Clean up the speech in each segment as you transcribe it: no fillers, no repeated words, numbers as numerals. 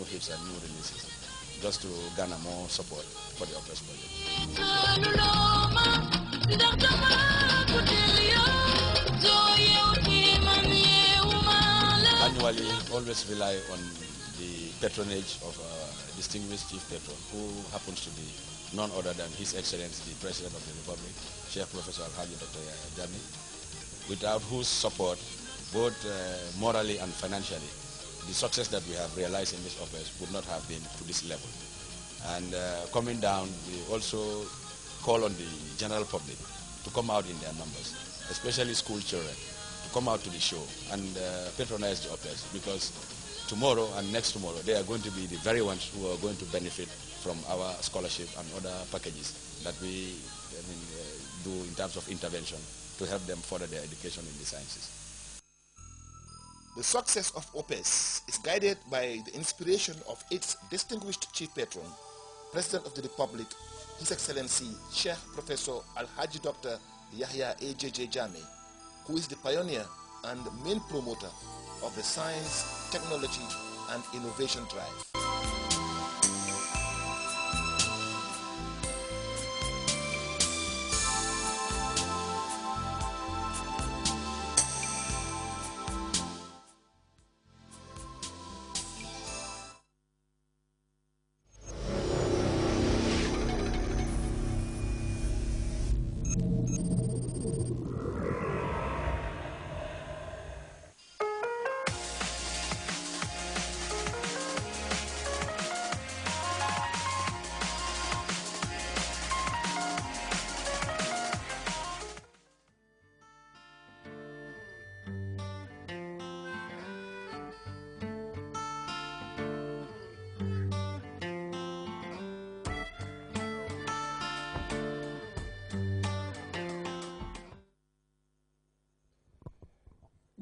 hits and new releases, just to garner more support for the Opus project. Annually, always rely on the patronage of distinguished chief patron, who happens to be none other than His Excellency, the President of the Republic, Chief Professor Alhaji Dr. Jami, without whose support, both morally and financially, the success that we have realized in this office would not have been to this level. And coming down, we also call on the general public to come out in their numbers, especially school children, to come out to the show and patronize the office, because tomorrow and next tomorrow, they are going to be the very ones who are going to benefit from our scholarship and other packages that we do in terms of intervention to help them further their education in the sciences. The success of OPES is guided by the inspiration of its distinguished chief patron, President of the Republic, His Excellency Chief Professor Alhaji Dr. Yahya A.J.J. Jammeh, who is the pioneer and main promoter of the science, technology, and innovation drive.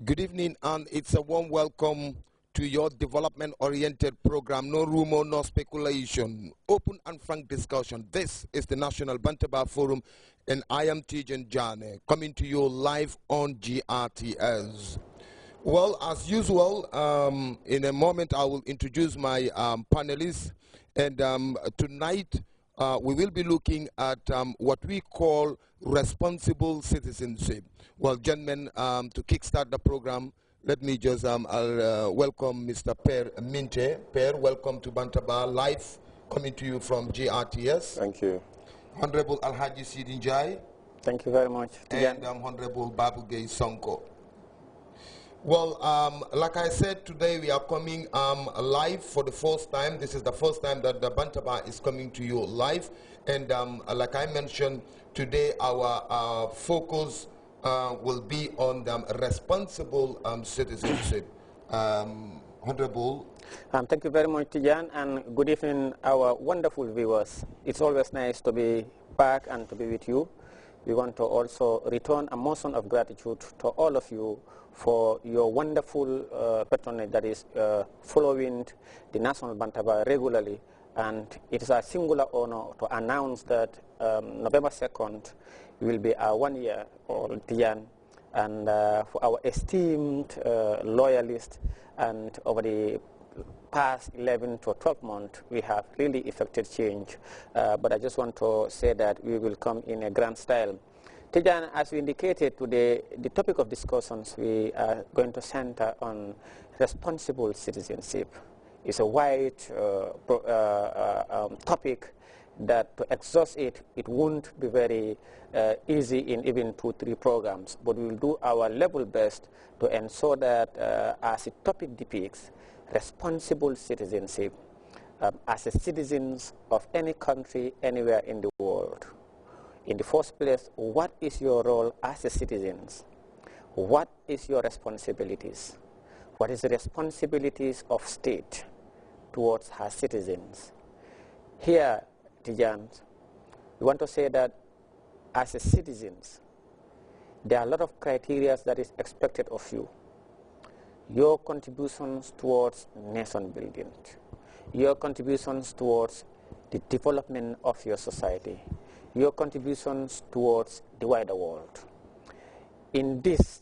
Good evening, and it's a warm welcome to your development-oriented program. No rumor, no speculation. Open and frank discussion. This is the National Bantaba Forum, and I am Tijan Jane, coming to you live on GRTS. Well, as usual, in a moment I will introduce my panelists, and tonight we will be looking at what we call responsible citizenship. Well, gentlemen, to kickstart the program, let me just I'll welcome Mr. Per Minte. Per, welcome to Bantaba Live, coming to you from GRTS. Thank you. Honorable Alhaji Sidinjai. Thank you very much. And Honorable Babugay Sonko. Well, like I said, today we are coming live for the first time. This is the first time that the Bantaba is coming to you live. And like I mentioned, today our focus will be on the responsible citizenship. Honorable. Thank you very much, Tijan, and good evening, our wonderful viewers. It's always nice to be back and to be with you. We want to also return a motion of gratitude to all of you for your wonderful patronage that is following the National Bantaba regularly. And it is a singular honor to announce that November 2nd will be our 1 year old Tijan, and for our esteemed loyalists, and over the past 11 to 12 months we have really effected change, but I just want to say that we will come in a grand style. Tijan, as we indicated today, the topic of discussions we are going to center on responsible citizenship. It's a wide topic that to exhaust it won't be very easy in even 2-3 programs, but we will do our level best to ensure that as the topic depicts, responsible citizenship as a citizens of any country, anywhere in the world. In the first place, what is your role as a citizen? What is your responsibilities? What is the responsibilities of state towards her citizens? Here, Tijan, we want to say that as a citizens, there are a lot of criteria that is expected of you. Your contributions towards nation building, your contributions towards the development of your society, your contributions towards the wider world. In this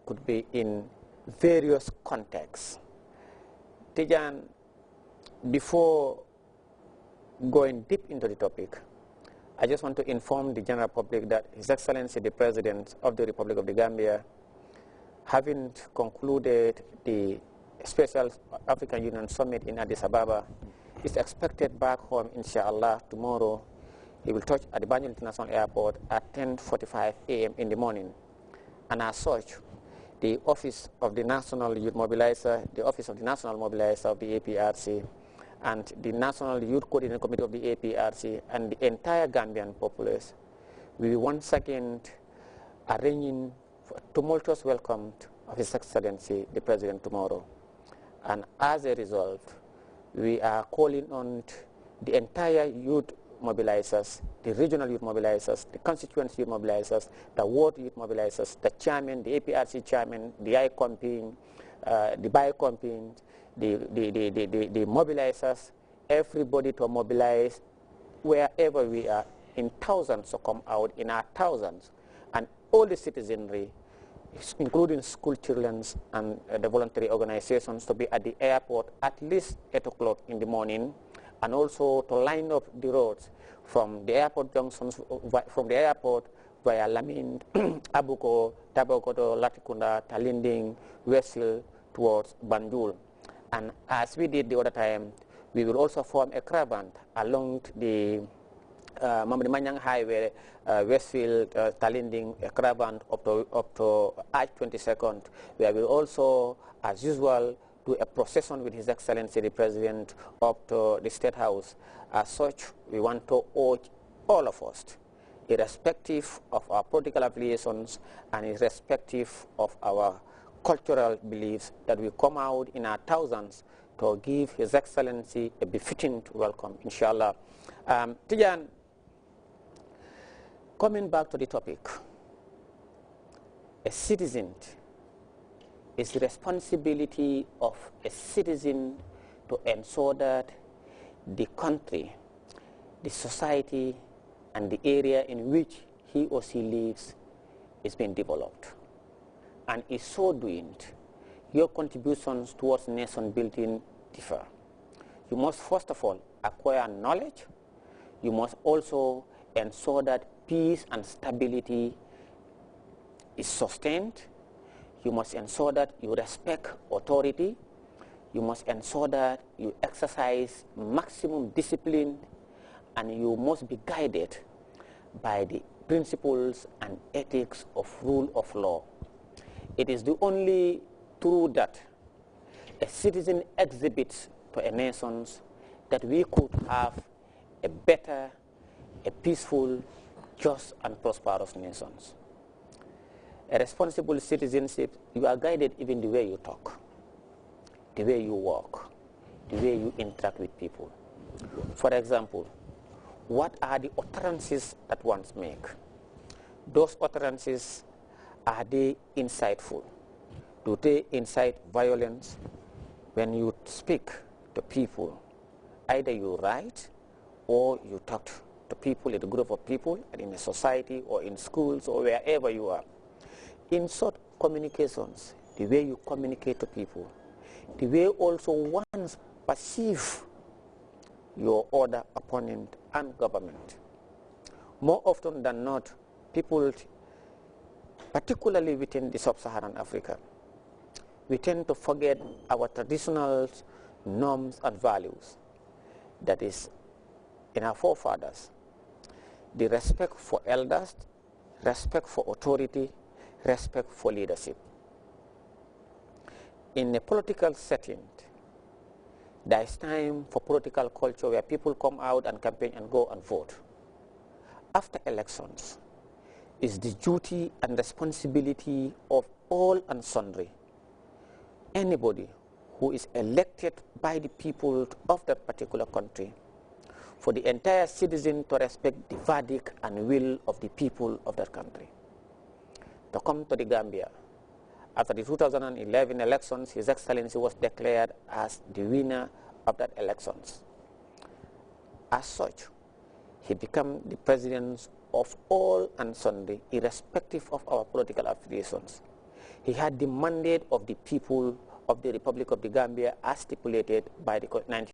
could be in various contexts. Tijan, Before going deep into the topic, I just want to inform the general public that His Excellency the President of the Republic of the Gambia, having concluded the Special African Union Summit in Addis Ababa, is expected back home, inshallah, tomorrow. He will touch at the Banjul International Airport at 10:45 a.m. in the morning. And as such, the Office of the National Youth Mobilizer, the Office of the National Mobilizer of the APRC, and the National Youth Coordinating Committee of the APRC, and the entire Gambian populace, we will once again arranging for a tumultuous welcome of His Excellency the President tomorrow. And as a result, we are calling on the entire youth mobilizers, the regional youth mobilizers, the constituency youth mobilizers, the ward youth mobilizers, the chairman, the APRC chairman, the ICOMPing, the BICOMPing, the mobilizers, everybody to mobilize wherever we are, in thousands to come out, in our thousands, and all the citizenry, including school children and the voluntary organizations, to be at the airport at least 8 o'clock in the morning, and also to line up the roads from the airport junctions, from the airport via Lamin, Abuko, Tabokoto, Latikunda, Talinding, Westhill towards Banjul. And as we did the other time, we will also form a caravan along the Mamadi Manyang Highway, Westfield, Talinding, a caravan up to Arch 22nd, where we will also, as usual, do a procession with His Excellency the President up to the State House. As such, we want to urge all of us, irrespective of our political affiliations and irrespective of our cultural beliefs, that we come out in our thousands to give His Excellency a befitting welcome, inshallah. Tijan, coming back to the topic, a citizen, it's the responsibility of a citizen to ensure that the country, the society, and the area in which he or she lives is being developed. And in so doing, your contributions towards nation building differ. You must first of all acquire knowledge. You must also ensure that peace and stability is sustained. You must ensure that you respect authority. You must ensure that you exercise maximum discipline, and you must be guided by the principles and ethics of rule of law. It is the only through that a citizen exhibits to a nation that we could have a better, a peaceful, just and prosperous nations. A responsible citizenship, you are guided even the way you talk, the way you walk, the way you interact with people. For example, what are the utterances that one makes? Those utterances, are they insightful? Do they incite violence? When you speak to people, either you write or you talk to people, in a group of people, and in a society or in schools or wherever you are. In short communications, the way you communicate to people, the way also one perceive your other opponent and government. More often than not, people, particularly within the sub-Saharan Africa, we tend to forget our traditional norms and values, that is, in our forefathers. The respect for elders, respect for authority, respect for leadership. In a political setting, there is time for political culture where people come out and campaign and go and vote. After elections, it's the duty and responsibility of all and sundry, anybody who is elected by the people of that particular country, for the entire citizen to respect the verdict and will of the people of that country. To come to the Gambia, after the 2011 elections, His Excellency was declared as the winner of that elections. As such, he became the president of all and sundry, irrespective of our political affiliations. He had the mandate of the people of the Republic of the Gambia as stipulated by the